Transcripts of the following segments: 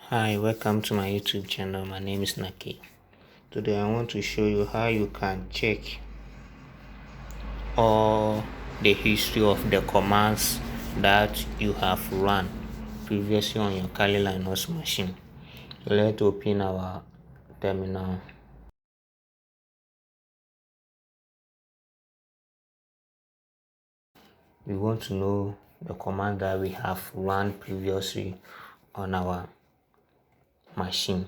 Hi, welcome to my YouTube channel. My name is Naki. Today I want to show you how you can check all the history of the commands that you have run previously on your Kali Linus machine. So let's open our terminal. We want to know the command that we have run previously on our machine.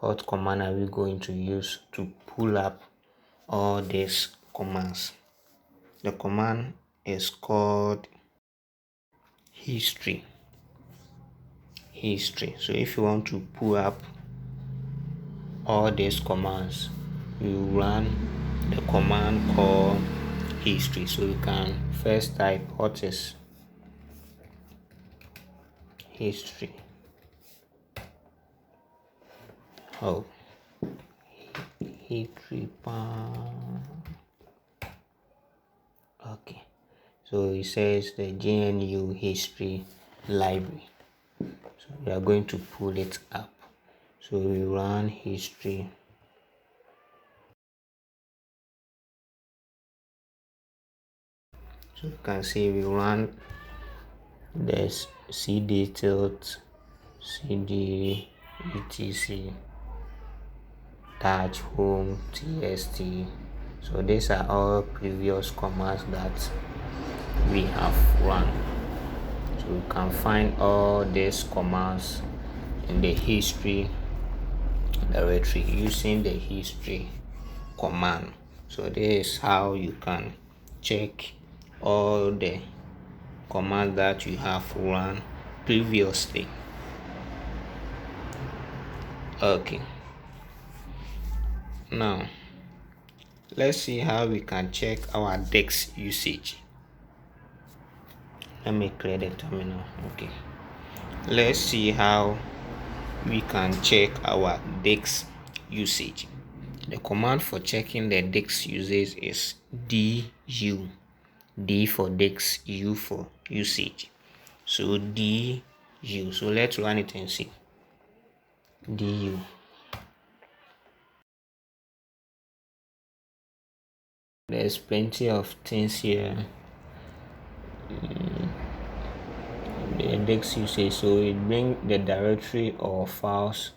What command are we going to use to pull up all these commands? The command is called history. So if you want to pull up all these commands, you run the command called history. So you can first type what is history. Oh, history. Okay, so it says the GNU history library. So we are going to pull it up. So we run history. So you can see we run this cd tilt cd etc touch home tst. So these are all previous commands that we have run. So you can find all these commands in the history directory using the history command. So this is how you can check all the commands that you have run previously. Okay, now let's see how we can check our disk usage. Let me clear the terminal. Okay, let's see how we can check our disk usage. The command for checking the disk usage is du. D for disk, U for usage. So du. So let's run it and see. Du. There's plenty of things here. The disk usage, so it brings the directory or files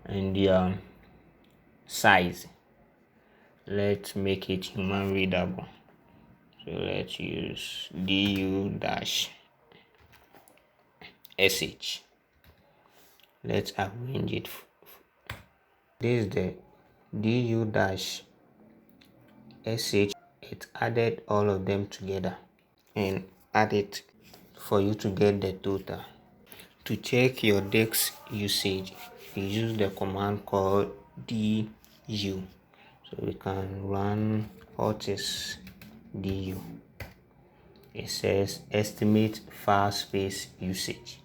and their size. Let's make it human readable. So let's use du-sh. Let's arrange it. This is the du-sh. It added all of them together and add it for you to get the total. To check your disk usage, you use the command called du. So we can run what is du. It says estimate file space usage.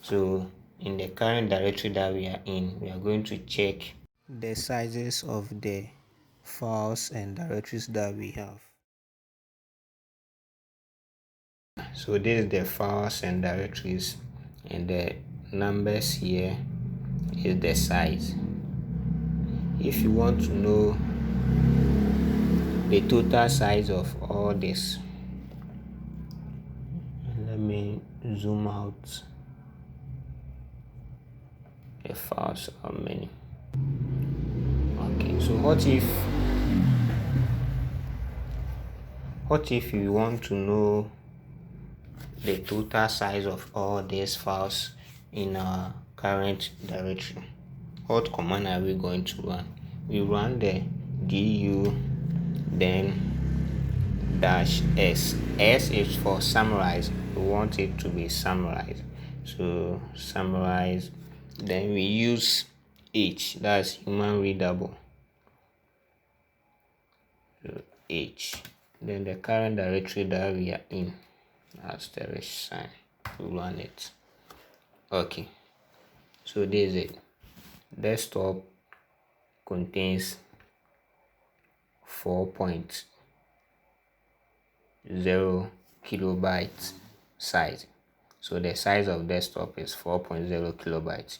So in the current directory that we are in, we are going to check the sizes of the files and directories that we have. So this is the files and directories, and the numbers here is the size. If you want to know the total size of all this, let me zoom out. The files are many. Okay, so what if you want to know the total size of all these files in our current directory? What command are we going to run? We run the du then -s. S is for summarize. We want it to be summarized. So summarize. Then we use h, that's human readable. So h. Then the current directory that we are in, asterisk sign, we run it. Okay, so this is it. Desktop contains 4.0 kilobytes size. So the size of desktop is 4.0 kilobytes.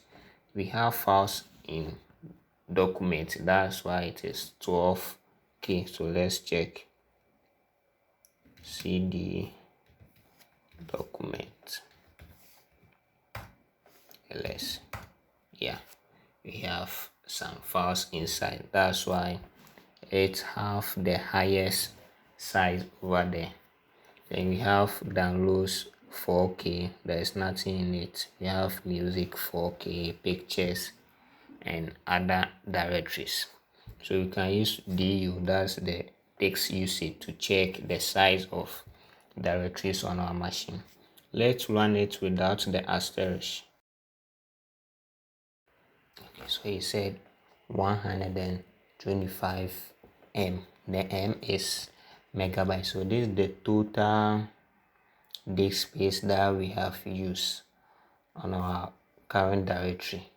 we have files in document, that's why it is 12k. So let's check cd document ls. Yeah, we have some files inside, that's why it have the highest size over there. Then we have downloads 4k, there's nothing in it. We have music 4k, pictures and other directories. So you can use du, that's the text usage, to check the size of directories on our machine. Let's run it without the asterisk. Okay, so he said 125 M. The M is megabyte. So this is the total disk space that we have used on our current directory.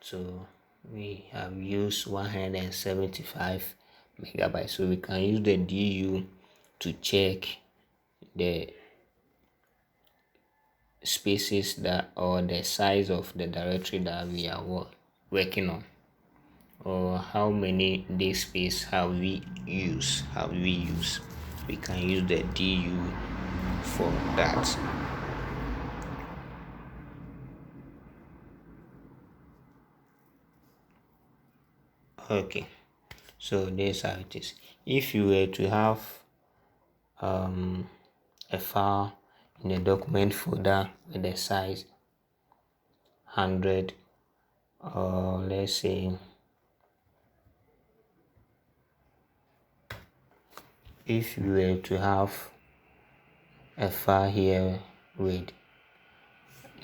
So we have used 175 megabytes. So we can use the du to check the spaces that, or the size of the directory that we are working on, or how many disk space have we used. We can use the du for that. Okay, so this is how it is. If you were to have a file in the document folder with the size 100, or let's say if you were to have a file here with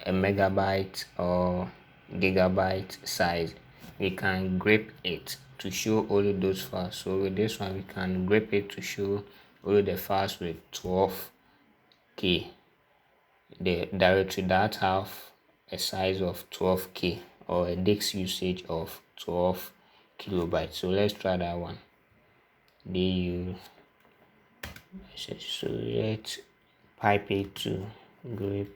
a megabyte or gigabyte size, we can grep it to show only those files. So with this one, we can grep it to show only the files with 12k, the directory that have a size of 12k or a disk usage of 12 kilobytes. So let's try that one. du select pt3 grep,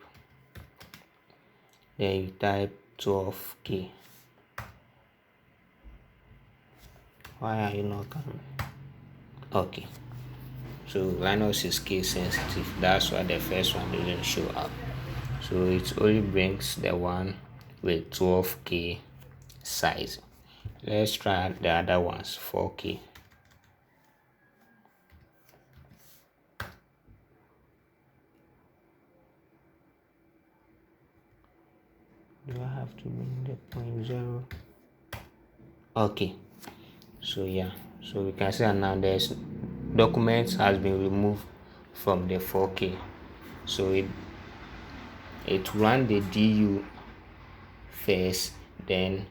then you type 12k. Why are you not coming? Okay, so linus is case sensitive, that's why the first one didn't show up. So it only brings the one with 12k size. Let's try the other ones, 4k. Do I have to bring the 0.0? Okay, so yeah, so we can see that now there's documents has been removed from the 4k. So it ran the du first, then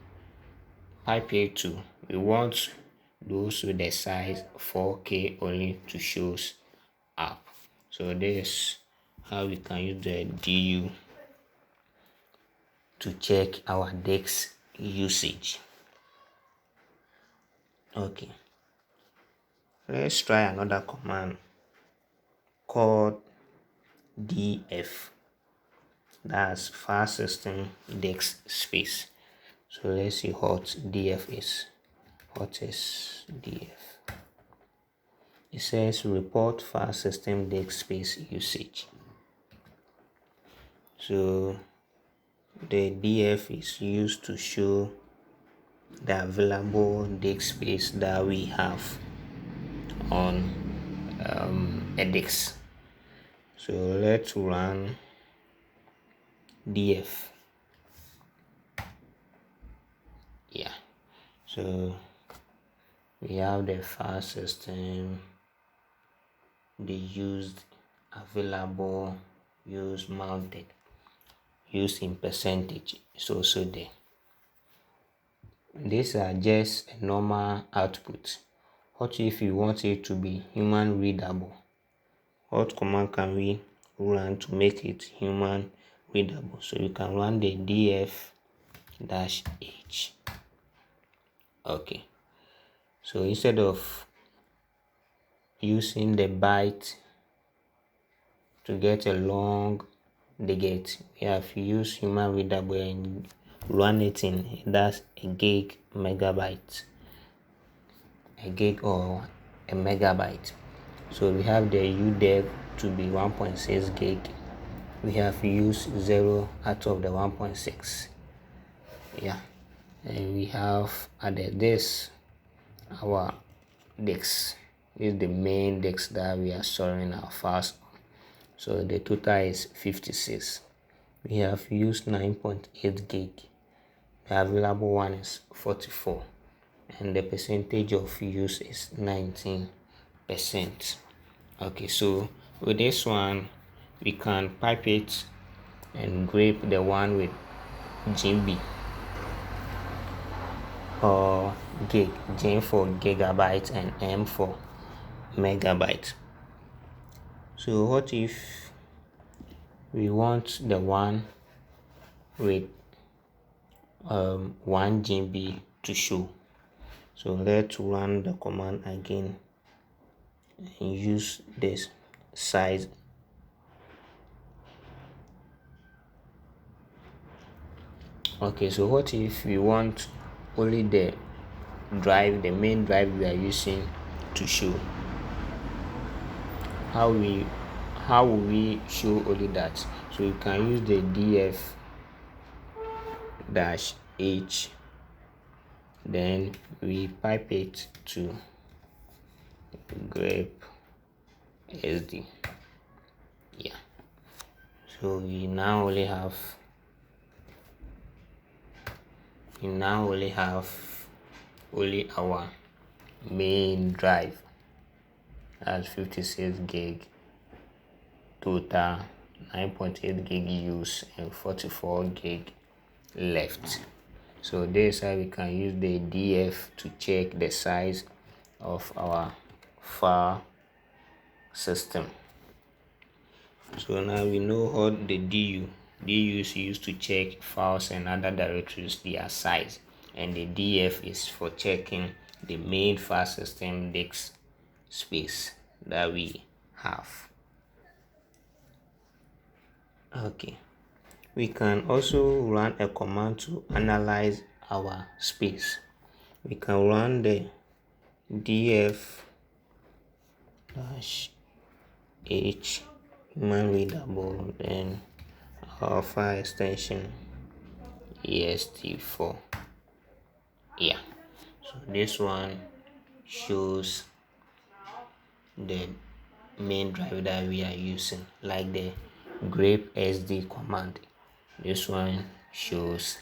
ip2. We want those with the size 4k only to show up. So this is how we can use the du to check our disk usage. Okay, let's try another command called df, that's file system disk space. So let's see what df is. What is df? It says report file system disk space usage. So the df is used to show the available disk space that we have on a disk. So let's run df. Yeah, so we have the file system, the used, available, used, mounted, used in percentage. So there. These are just a normal output. What if you want it to be human readable? What command can we run to make it human readable? So you can run the df-h. Okay, so instead of using the byte to get a long the get. We have used human readable and run it in, that's a gig, megabyte, a gig or a megabyte. So we have the udev to be 1.6 gig. We have used 0 out of the 1.6. Yeah, and we have added this, our disk. This is the main disk that we are storing our files on. So the total is 56. We have used 9.8 gig. The available one is 44, and the percentage of use is 19%. Okay, so with this one we can pipe it and grab the one with GB or gig, G for gigabyte and M for megabyte. So what if we want the one with 1 GB to show? So let's run the command again and use this size. Okay, so what if we want only the drive, the main drive we are using to show? How will we show only that? So you can use the df-h, then we pipe it to grep sd. Yeah, so we now only have our main drive as 56 gig total, 9.8 gig use, and 44 gig left. So this is how we can use the df to check the size of our file system. So now we know what the du is used to check files and other directories, their size, and the df is for checking the main file system disk space that we have. Okay, we can also run a command to analyze our space. We can run the df-h human readable, then our file extension est4. Yeah, so this one shows the main drive that we are using, like the grep sd command. This one shows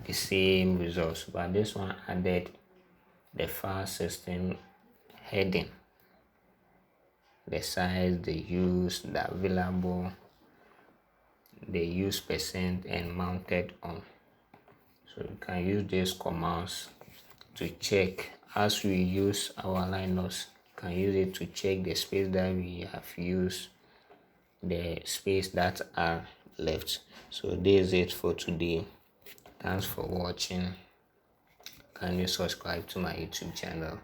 the same results, but this one added the file system heading, the size, the use, the available, the use percent, and mounted on. So you can use these commands to check. As we use our linus, you can use it to check the space that we have used, the space that are left. So this is it for today. Thanks for watching. Can you subscribe to my YouTube channel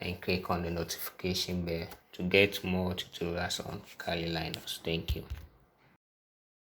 and click on the notification bell to get more tutorials on Kali Linus? Thank you.